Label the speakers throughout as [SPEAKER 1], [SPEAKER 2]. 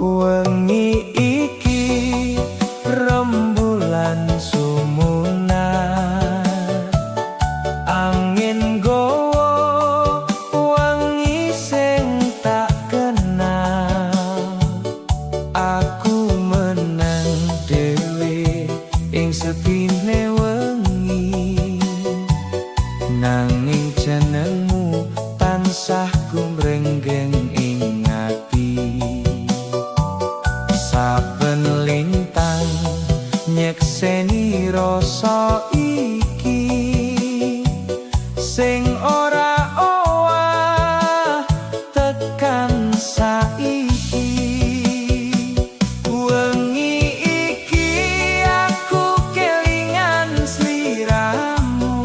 [SPEAKER 1] Wengi iki rembulan sumunar, angin gowo wangi sing tak kenal. Aku menang dhewe ing sepine wengi, nanging jenengmu tansah gumrenggeng ing ati. Saben lintang nyekseni rasa iki sing ora owah tekan saiki. Wengi iki aku kelingan sliramu,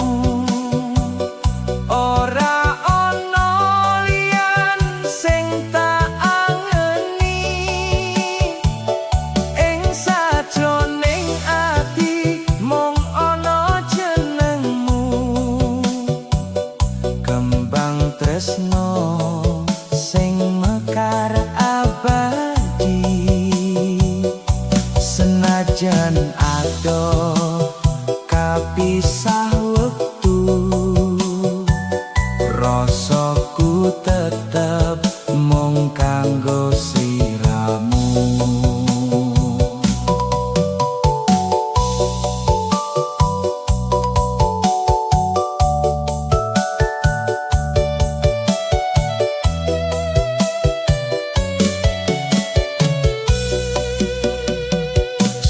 [SPEAKER 1] ora ana liyan sing tak angeni. Ing sajroning ati mung ana jenengmu, kembang tresno sing mekar abadi. Senajan adoh kapisah wektu, rasaku tetep mung kanggo sliramu.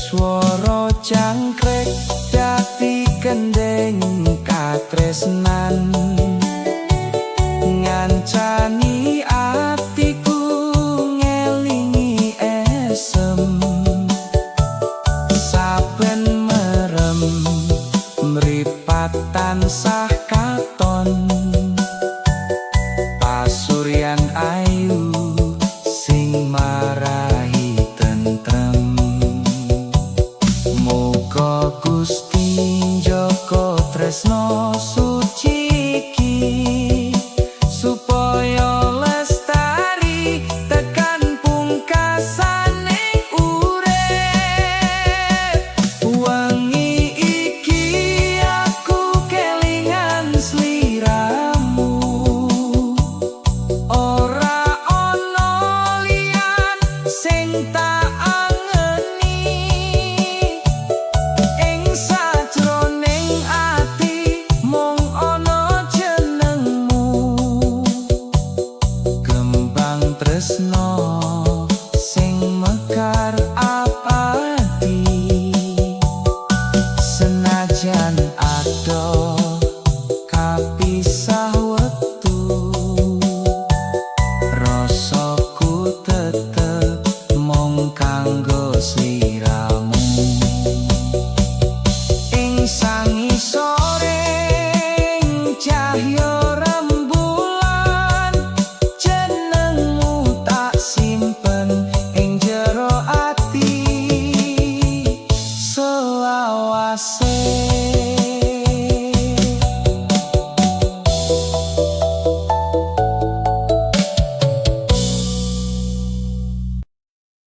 [SPEAKER 1] Swara jangkrik dadi kendheng katresnan, ngancani atiku ngelingi esem. Saben merem mripat tansah katon, pasuryan ayu sing marahi tentrem. Muga Gusti njaga tresno suci iki, supaya lestari tekan pungkasane urip. Wengi iki aku kelingan sliramu, ora ana liyan sing tak angeni. Ing sajroning ati mung ana jenengmu, kembang tresno